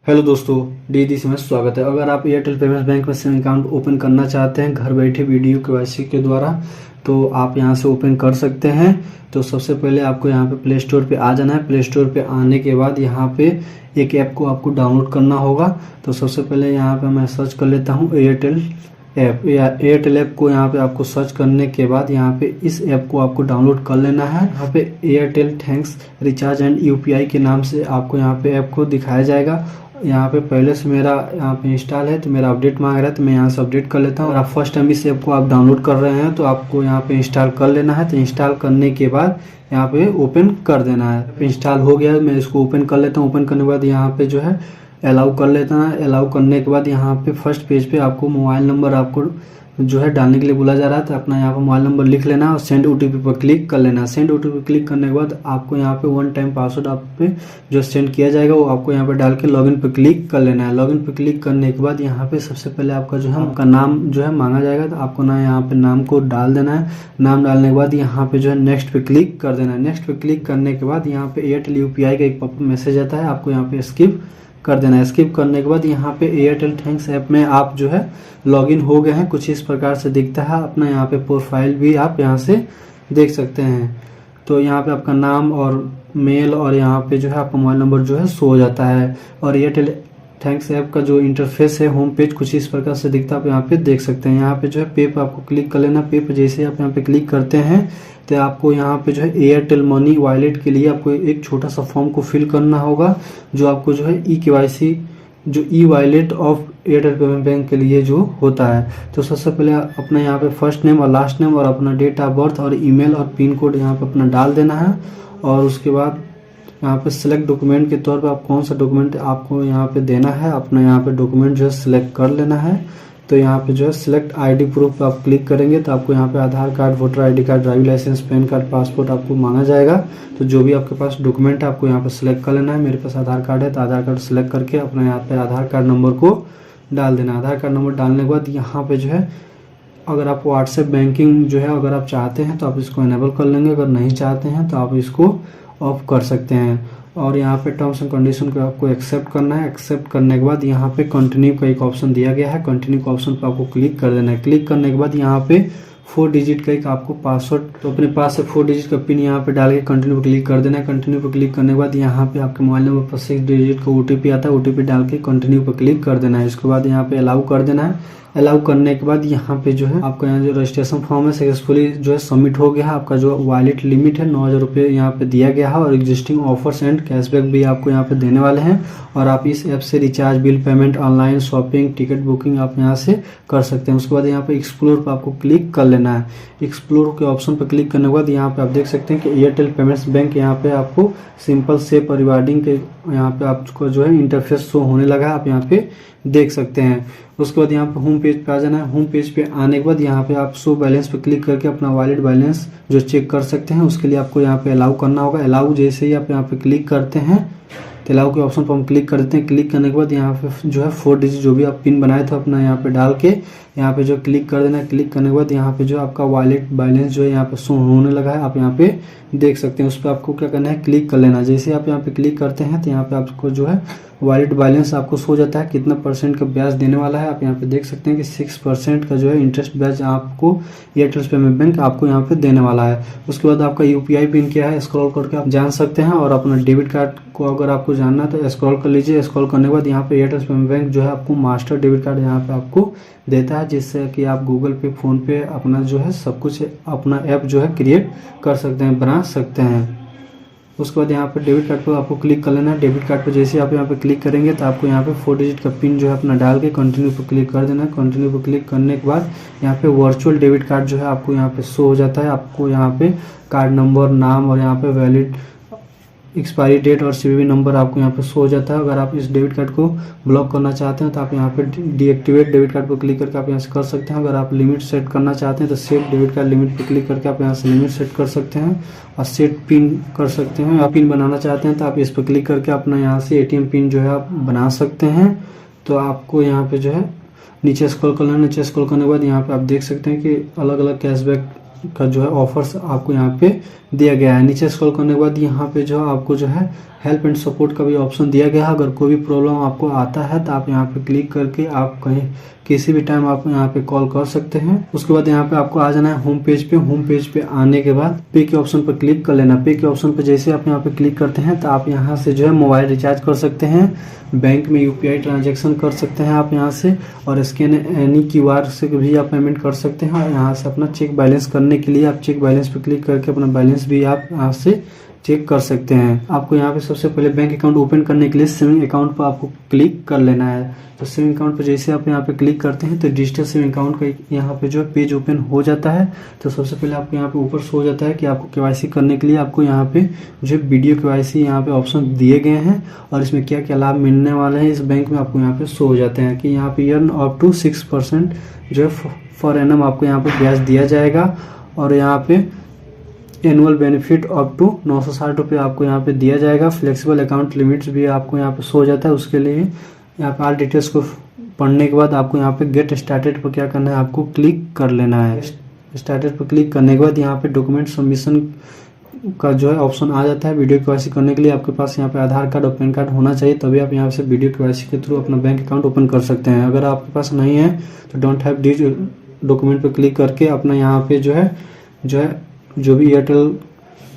Hello दोस्तों, DDC में स्वागत है। अगर आप एयरटेल पेमेंट्स बैंक में सेविंग अकाउंट ओपन करना चाहते हैं घर बैठे वीडियो केवाईसी के द्वारा, तो आप यहां से ओपन कर सकते हैं। तो सबसे पहले आपको यहां पे प्ले स्टोर पे आ जाना है। प्ले स्टोर पे आने के बाद यहां पे एक ऐप को आपको डाउनलोड करना होगा। तो सबसे पहले यहां पे मैं सर्च कर लेता हूँ एयरटेल ऐप। या एयरटेल ऐप को यहाँ पे आपको सर्च करने के बाद यहाँ पे इस ऐप को आपको डाउनलोड कर लेना है। यहाँ पे Airtel thanks recharge and UPI के नाम से आपको यहाँ पे ऐप को दिखाया जाएगा। यहाँ पे पहले से मेरा यहाँ पे इंस्टॉल है, तो मेरा अपडेट मांग रहा है, तो मैं यहाँ से अपडेट कर लेता हूँ। और आप फर्स्ट टाइम इस ऐप को आप डाउनलोड कर रहे हैं तो आपको यहाँ पे इंस्टॉल कर लेना है। तो इंस्टॉल करने के बाद यहाँ पे ओपन कर देना है। इंस्टॉल हो गया है, मैं इसको ओपन कर लेता हूँ। ओपन करने के बाद यहाँ पे जो है अलाउ कर लेता है। अलाउ करने के बाद यहाँ पे फर्स्ट पेज पे आपको मोबाइल नंबर आपको जो है डालने के लिए बोला जा रहा है। तो अपना यहाँ पे मोबाइल नंबर लिख लेना है और सेंड ओटीपी पर क्लिक कर लेना है। सेंड ओटीपी क्लिक करने के बाद आपको यहाँ पे वन टाइम पासवर्ड आप पे जो सेंड किया जाएगा वो आपको यहाँ पे डाल के लॉगिन पे क्लिक कर लेना है। लॉगिन पे क्लिक करने के बाद यहाँ पे सबसे पहले आपका जो है आपका नाम जो है मांगा जाएगा। तो आपको ना यहाँ पे नाम को डाल देना है। नाम डालने के बाद यहाँ पे जो है नेक्स्ट पे क्लिक कर देना है। नेक्स्ट पे क्लिक करने के बाद यहाँ पे एयरटेल यूपीआई का एक पॉपअप मैसेज आता है, आपको यहाँ पे स्किप कर देना है। स्किप करने के बाद यहाँ पे एयरटेल थैंक्स ऐप में आप जो है लॉगिन हो गए हैं। कुछ इस प्रकार से दिखता है। अपना यहाँ पे प्रोफाइल भी आप यहाँ से देख सकते हैं। तो यहाँ पे आपका नाम और मेल और यहाँ पे जो है आपका मोबाइल नंबर जो है शो हो जाता है। और एयरटेल थैंक्स ऐप का जो इंटरफेस है होम पेज कुछ इस प्रकार से दिखता है, आप यहाँ पे देख सकते हैं। यहाँ पे जो है पे पे आपको क्लिक कर लेना। पे पे जैसे आप यहाँ पे क्लिक करते हैं तो आपको यहाँ पे जो है एयरटेल मनी वॉलेट के लिए आपको एक छोटा सा फॉर्म को फिल करना होगा, जो आपको जो है ई केवाईसी जो e wallet of Airtel payment bank के लिए जो होता है। तो सबसे पहले अपना यहाँ पे फर्स्ट नेम और लास्ट नेम और अपना डेट ऑफ बर्थ और ईमेल और पिन कोड यहाँ पे अपना डाल देना है। और उसके बाद यहाँ पे सिलेक्ट डॉक्यूमेंट के तौर पे आप कौन सा डॉक्यूमेंट आपको यहाँ पे देना है, अपना यहाँ पे डॉक्यूमेंट जो है सिलेक्ट कर लेना है। तो यहाँ पे जो है सिलेक्ट आईडी प्रूफ पे आप क्लिक करेंगे तो आपको यहाँ पे Aadhaar card, voter ID card, driving licence, PAN card, passport आपको मांगा जाएगा। तो जो भी आपके पास डॉक्यूमेंट है आपको यहाँ पे सिलेक्ट कर लेना है। मेरे पास आधार कार्ड है तो आधार कार्ड सिलेक्ट करके अपना यहाँ पे आधार कार्ड नंबर को डाल देना। आधार कार्ड नंबर डालने के बाद यहाँ पे जो है अगर आप व्हाट्सएप बैंकिंग जो है अगर आप चाहते हैं तो आप इसको इनेबल कर लेंगे, अगर नहीं चाहते हैं तो आप इसको ऑफ कर सकते हैं। और यहाँ पे टर्म्स एंड कंडीशन को आपको एक्सेप्ट करना है। एक्सेप्ट करने के बाद यहाँ पे कंटिन्यू का एक ऑप्शन दिया गया है, कंटिन्यू का ऑप्शन पे आपको क्लिक कर देना है। क्लिक करने के बाद यहाँ पे 4 डिजिट का एक आपको पासवर्ड, तो अपने पास से 4 डिजिट का पिन यहाँ पे डाल के कंटिन्यू पे क्लिक कर देना है। कंटिन्यू पे क्लिक करने के बाद यहाँ पे आपके मोबाइल नंबर पर 6 डिजिट का ओटीपी आता है, ओटीपी डाल के कंटिन्यू पे क्लिक कर देना है। इसके बाद यहाँ पे अलाउ कर देना है। अलाउ करने के बाद यहाँ पे जो है आपका यहाँ जो रजिस्ट्रेशन फॉर्म है सक्सेसफुली जो है सबमिट हो गया है। आपका जो वॉलेट लिमिट है 9,000 रुपये यहाँ पे दिया गया है। और एग्जिस्टिंग ऑफर्स एंड कैशबैक भी आपको यहाँ पे देने वाले हैं। और आप इस ऐप से recharge, bill payment, online shopping, ticket booking आप यहाँ से कर सकते हैं। उसके बाद यहाँ पे एक्सप्लोर पर आपको क्लिक कर लेना है। एक्सप्लोर के ऑप्शन पर क्लिक करने के बाद यहाँ पे आप देख सकते हैं कि एयरटेल पेमेंट्स बैंक यहाँ पे आपको सिंपल सेफ और रिवार्डिंग के यहाँ पे आपको जो है इंटरफेस शो होने लगा है, आप यहाँ पे देख सकते हैं। उसके बाद यहाँ पे होम पेज पे आ जाना है। होम पेज पे आने के बाद यहाँ पे आप शो बैलेंस पे क्लिक करके अपना वॉलेट बैलेंस जो चेक कर सकते हैं। उसके लिए आपको यहाँ पे अलाउ करना होगा। अलाउ जैसे ही आप यहाँ पे क्लिक करते हैं तो अलाउ के ऑप्शन पर हम क्लिक कर देते हैं। क्लिक करने के बाद यहाँ पे जो है 4 डिजिट जो भी आप पिन बनाए थे अपना यहाँ पे डाल के यहाँ पे जो क्लिक कर देना है। क्लिक करने के बाद यहाँ पे जो आपका वॉलेट बैलेंस जो है यहाँ पे शो होने लगा है, आप यहाँ पे देख सकते हैं। उस पर आपको क्या करना है, क्लिक कर लेना। जैसे आप यहाँ पे क्लिक करते हैं तो यहाँ पे आपको जो है वॉलेट बैलेंस आपको शो जाता है, कितना परसेंट का ब्याज देने वाला है। आप यहाँ पे देख सकते हैं कि 6% का जो है इंटरेस्ट ब्याज आपको एयरटेल पेमेंट बैंक आपको यहाँ पे देने वाला है। उसके बाद आपका यूपीआई पिन क्या है स्क्रॉल करके आप जान सकते हैं। और अपना डेबिट कार्ड को अगर आपको जानना है तो स्क्रॉल कर लीजिए। स्क्रॉल करने के बाद यहाँ पे एयरटेल पेमेंट बैंक जो है आपको मास्टर डेबिट कार्ड यहाँ पे आपको देता है, जिससे कि आप गूगल पे, फोन पे अपना जो है सब कुछ अपना ऐप जो है क्रिएट कर सकते हैं, बना सकते हैं। उसके बाद यहाँ पे डेबिट कार्ड पर आपको क्लिक कर लेना है। डेबिट कार्ड पर जैसे आप यहाँ पे क्लिक करेंगे तो आपको यहाँ पे 4 डिजिट का पिन जो है अपना डाल के कंटिन्यू पर क्लिक कर देना है। कंटिन्यू पर क्लिक करने के बाद यहाँ पे वर्चुअल डेबिट कार्ड जो है आपको यहाँ पे शो हो जाता है। आपको यहाँ पे कार्ड नंबर, नाम और यहाँ पे वैलिड एक्सपायरी डेट और सीवीवी नंबर आपको यहाँ पे शो हो जाता है। अगर आप इस डेबिट कार्ड को ब्लॉक करना चाहते हैं तो आप यहाँ पे डीएक्टिवेट डेबिट कार्ड पर क्लिक करके आप यहाँ से कर सकते हैं। अगर आप लिमिट सेट करना चाहते हैं तो सेट डेबिट कार्ड लिमिट पर क्लिक करके आप यहाँ से लिमिट सेट कर सकते हैं और सेट पिन कर सकते हैं। आप पिन बनाना चाहते हैं तो आप इस पर क्लिक करके अपना यहाँ से एटीएम पिन जो है आप बना सकते हैं। तो आपको यहाँ पे जो है नीचे स्क्रॉल कर लेना। नीचे स्क्रॉल करने के बाद यहाँ पे आप देख सकते हैं कि अलग अलग कैशबैक का जो है ऑफर्स आपको यहाँ पे दिया गया है। नीचे स्क्रॉल करने के बाद यहाँ पे जो आपको जो है हेल्प एंड सपोर्ट का भी ऑप्शन दिया गया है। अगर कोई भी प्रॉब्लम आपको आता है तो आप यहाँ पे क्लिक करके आप कहीं किसी भी टाइम आप यहाँ पे कॉल कर सकते हैं। उसके बाद यहाँ पे आपको आ जाना है होम पेज पे। होम पेज पे आने के बाद पे के ऑप्शन पर क्लिक कर लेना। पे के ऑप्शन पर जैसे आप यहाँ पे क्लिक करते हैं तो आप यहाँ से जो है मोबाइल रिचार्ज कर सकते हैं, बैंक में यूपीआई ट्रांजैक्शन कर सकते हैं आप यहाँ से, और स्कैन एनी क्यूआर से भी आप पेमेंट कर सकते हैं। और यहाँ से अपना चेक बैलेंस करने के लिए आप चेक बैलेंस पे क्लिक करके अपना बैलेंस भी आप यहाँ से चेक कर सकते हैं। आपको यहाँ पे सबसे पहले बैंक अकाउंट ओपन करने के लिए सेविंग अकाउंट पर आपको क्लिक कर लेना है। तो सेविंग अकाउंट पर जैसे आप यहाँ पे क्लिक करते हैं तो डिजिटल सेविंग अकाउंट का यहाँ पे जो पेज ओपन हो जाता है। तो सबसे पहले आपको यहाँ पे ऊपर शो हो जाता है कि आपको केवाईसी करने के लिए आपको यहाँ पे जो वीडियो केवाईसी यहाँ पे ऑप्शन दिए गए हैं और इसमें क्या क्या लाभ मिलने वाले हैं इस बैंक में आपको यहाँ पे शो हो जाते हैं कि यहाँ पे अर्न अप टू 6% जो है फॉर एनम आपको यहाँ पे ब्याज दिया जाएगा। और यहाँ पे एनुअल बेनिफिट अप टू 960 रुपये आपको यहाँ पे दिया जाएगा। फ्लेक्सिबल अकाउंट लिमिट्स भी आपको यहाँ पे शो हो जाता है। उसके लिए यहाँ पे ऑल डिटेल्स को पढ़ने के बाद आपको यहाँ पे गेट स्टार्टेड पर क्या करना है, आपको क्लिक कर लेना है। स्टार्टेड पर क्लिक करने के बाद यहाँ पे डॉक्यूमेंट सबमिशन का जो है ऑप्शन आ जाता है। वीडियो केवाईसी करने के लिए आपके पास यहाँ पे आधार कार्ड और पैन कार्ड होना चाहिए, तभी आप यहाँ से वीडियो केवाईसी के थ्रू अपना बैंक अकाउंट ओपन कर सकते हैं। अगर आपके पास नहीं है तो डोंट हैव दिस डॉक्यूमेंट पर क्लिक करके अपना यहाँ पे जो भी एयरटेल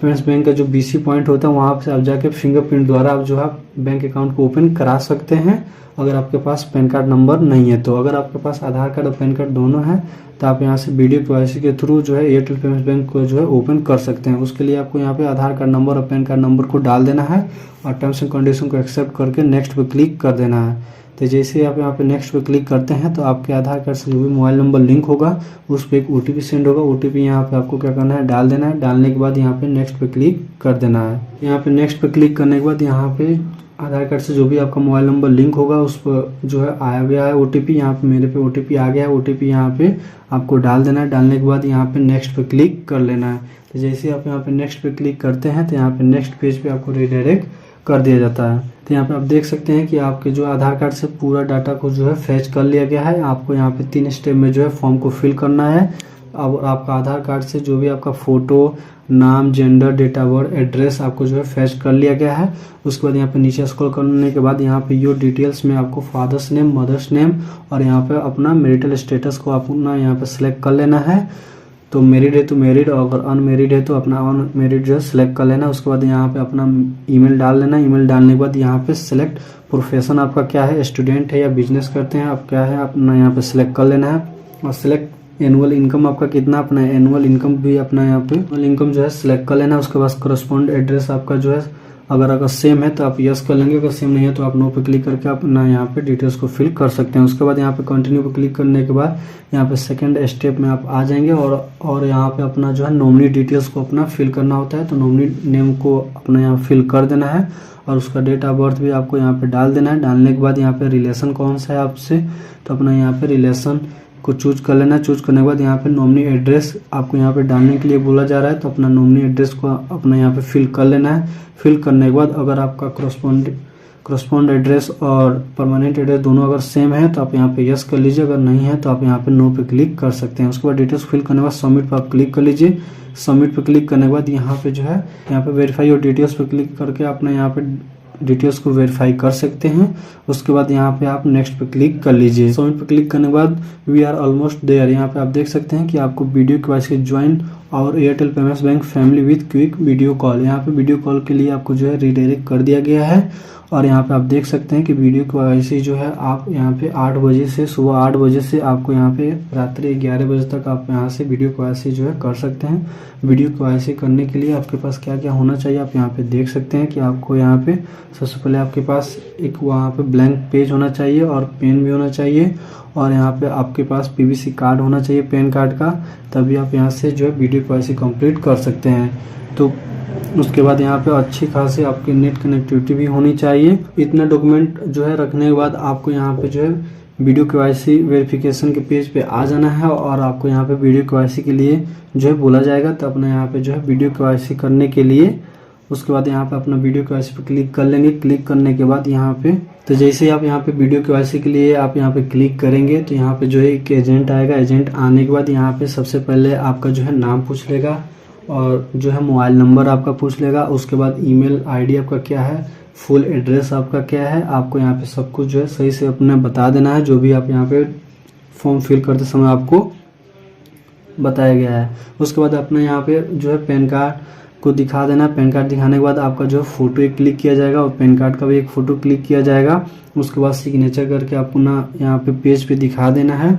पेमेंट्स बैंक का जो BC पॉइंट होता है वहाँ से आप जाके फिंगरप्रिंट द्वारा आप जो है बैंक अकाउंट को ओपन करा सकते हैं, अगर आपके पास पैन कार्ड नंबर नहीं है तो। अगर आपके पास आधार कार्ड और पैन कार्ड दोनों है तो आप यहाँ से वीडियो केवाईसी के थ्रू जो है एयरटेल पेमेंट्स बैंक को जो है ओपन कर सकते हैं। उसके लिए आपको यहाँ पे आधार कार्ड नंबर और पैन कार्ड नंबर को डाल देना है और टर्म्स एंड कंडीशन को एक्सेप्ट करके नेक्स्ट पे क्लिक कर देना है। तो जैसे आप यहाँ पे नेक्स्ट पे क्लिक करते हैं तो आपके आधार कार्ड से जो भी मोबाइल नंबर लिंक होगा उस पर एक OTP सेंड होगा। OTP यहाँ पे आपको क्या करना है, डाल देना है। डालने के बाद यहाँ पे नेक्स्ट पे क्लिक कर देना है। यहाँ पे नेक्स्ट पे क्लिक करने के बाद यहाँ पे आधार कार्ड से जो भी आपका मोबाइल नंबर लिंक होगा उस पर जो है आया गया है OTP। यहाँ पे मेरे पे OTP आ गया है। OTP यहाँ पे आपको डाल देना है। डालने के बाद यहाँ पे नेक्स्ट पे क्लिक कर लेना है। तो जैसे आप यहाँ पे नेक्स्ट पे क्लिक करते हैं तो यहाँ पे नेक्स्ट पेज पे आपको रिडायरेक्ट कर दिया जाता है। तो यहाँ पे आप देख सकते हैं कि आपके जो आधार कार्ड से पूरा डाटा को जो है फैच कर लिया गया है। आपको यहाँ पे 3 स्टेप में जो है फॉर्म को फिल करना है। अब आपका आधार कार्ड से जो भी आपका फोटो, नाम, gender, date of birth, address आपको जो है फैच कर लिया गया है। उसके बाद यहाँ पे नीचे स्क्रॉल करने के बाद यहाँ पे योर डिटेल्स में आपको फादर्स नेम, मदर्स नेम और यहाँ पे अपना मैरिटल स्टेटस को अपना यहाँ पे सिलेक्ट कर लेना है। तो मैरिड है तो मैरिड, और अगर अनमेरिड है तो अपना अनमेरिड जो है सिलेक्ट कर लेना। उसके बाद यहाँ पे अपना ईमेल डाल लेना। ईमेल डालने के बाद यहाँ पे सिलेक्ट प्रोफेशन आपका क्या है, स्टूडेंट है या बिजनेस करते हैं आप क्या है, अपना यहाँ पे सिलेक्ट कर लेना है। और सिलेक्ट एनुअल इनकम आपका कितना, अपना एनुअल इनकम भी अपना यहाँ पे एनुअल इनकम जो है सिलेक्ट कर लेना। उसके बाद करस्पॉन्ड एड्रेस आपका जो है अगर सेम है तो आप यस कर लेंगे, अगर सेम नहीं है तो आप नो पे क्लिक करके अपना यहाँ पे डिटेल्स को फिल कर सकते हैं। उसके बाद यहाँ पे कंटिन्यू पे क्लिक करने के बाद यहाँ पे सेकंड स्टेप में आप आ जाएंगे और यहाँ पे अपना जो है नॉमिनी डिटेल्स को अपना फिल करना होता है। तो नॉमिनी नेम को अपना यहाँ फिल कर देना है और उसका डेट ऑफ बर्थ भी आपको यहाँ पे डाल देना है। डालने के बाद यहाँ पे रिलेशन कौन सा है आपसे, तो अपना यहाँ पे रिलेशन को चूज कर लेना। चूज करने के बाद यहाँ पे नॉमिनी एड्रेस आपको यहाँ पे डालने के लिए बोला जा रहा है, तो अपना नॉमिनी एड्रेस को अपना यहाँ पे फिल कर लेना है। फिल करने के बाद अगर आपका करस्पॉन्ड एड्रेस और परमानेंट एड्रेस दोनों अगर सेम है तो आप यहाँ पे यस कर लीजिए, अगर नहीं है तो आप यहाँ पे नो पे क्लिक कर सकते हैं। उसके बाद डिटेल्स फिल करने के बाद सबमिट पर आप क्लिक कर लीजिए। सबमिट पे क्लिक करने के बाद यहाँ पे जो है यहाँ पे वेरीफाई और डिटेल्स पे क्लिक करके अपना यहाँ पे डिटेल्स को वेरीफाई कर सकते हैं। उसके बाद यहाँ पे आप नेक्स्ट पे क्लिक कर लीजिए। सबमिट पे क्लिक करने के बाद वी आर ऑलमोस्ट देयर। यहाँ पे आप देख सकते हैं कि आपको वीडियो केवाईसी ज्वाइन और Airtel payments bank family with quick video call, यहाँ पे वीडियो कॉल के लिए आपको जो है रिडायरेक्ट कर दिया गया है। और यहाँ पे आप देख सकते हैं कि वीडियो केवाईसी जो है आप यहाँ पे 8 बजे से सुबह 8 बजे से आपको यहाँ पे रात्रि 11 बजे तक आप यहाँ से वीडियो केवाईसी जो है कर सकते हैं। वीडियो केवाईसी करने के लिए आपके पास क्या क्या होना चाहिए आप यहाँ पे देख सकते हैं कि आपको यहाँ पे सबसे पहले आपके पास एक वहाँ पे ब्लैंक पेज होना चाहिए और पेन भी होना चाहिए और यहाँ पे आपके पास PVC कार्ड होना चाहिए पैन कार्ड का, तभी आप यहाँ से जो है वीडियो केवाईसी कंप्लीट कर सकते हैं। तो उसके बाद यहाँ पे अच्छी खासी आपकी नेट कनेक्टिविटी भी होनी चाहिए। इतना डॉक्यूमेंट जो है रखने के बाद आपको यहाँ पे जो है वीडियो केवाईसी वेरिफिकेशन के पेज पे आ जाना है और आपको यहाँ पे वीडियो केवाईसी के लिए जो है बोला जाएगा। तो अपना यहाँ पे जो है वीडियो केवाईसी करने के लिए उसके बाद यहाँ पे अपना वीडियो केवाईसी पे क्लिक कर लेंगे। क्लिक करने के बाद यहाँ पे तो जैसे आप यहाँ पे वीडियो केवाईसी के लिए आप यहाँ पे क्लिक करेंगे तो यहाँ पे जो है एक एजेंट आएगा। एजेंट आने के बाद यहाँ पे सबसे पहले आपका जो है नाम पूछ लेगा और जो है मोबाइल नंबर आपका पूछ लेगा। उसके बाद ईमेल आईडी आपका क्या है, फुल एड्रेस आपका क्या है, आपको यहाँ पे सब कुछ जो है सही से अपना बता देना है, जो भी आप यहाँ पे फॉर्म फिल करते समय आपको बताया गया है। उसके बाद अपना यहाँ पे जो है पैन कार्ड को दिखा देना। पैन कार्ड दिखाने के बाद आपका जो है फोटो एक क्लिक किया जाएगा और पैन कार्ड का भी एक फ़ोटो क्लिक किया जाएगा। उसके बाद सिग्नेचर करके आपको ना यहाँ पे पेज पे दिखा देना है।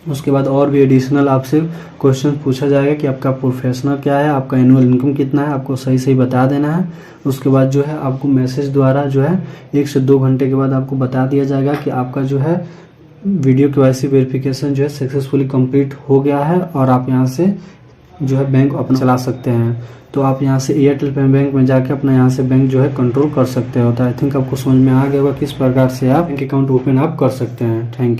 उसके बाद और भी एडिशनल आपसे क्वेश्चन पूछा जाएगा कि आपका प्रोफेशनल क्या है, आपका एनुअल इनकम कितना है, आपको सही सही बता देना है। उसके बाद जो है आपको मैसेज द्वारा जो है 1 से 2 घंटे के बाद आपको बता दिया जाएगा कि आपका जो है वीडियो केवाईसी वेरिफिकेशन जो है सक्सेसफुली कंप्लीट हो गया है और आप यहाँ से जो है बैंक अपना चला सकते हैं। तो आप यहाँ से एयरटेल पेमेंट बैंक में जाके अपना यहाँ से बैंक जो है कंट्रोल कर सकते हो। तो आई थिंक आपको समझ में आ गया होगा किस प्रकार से आप बैंक अकाउंट ओपन आप कर सकते हैं। Thank you.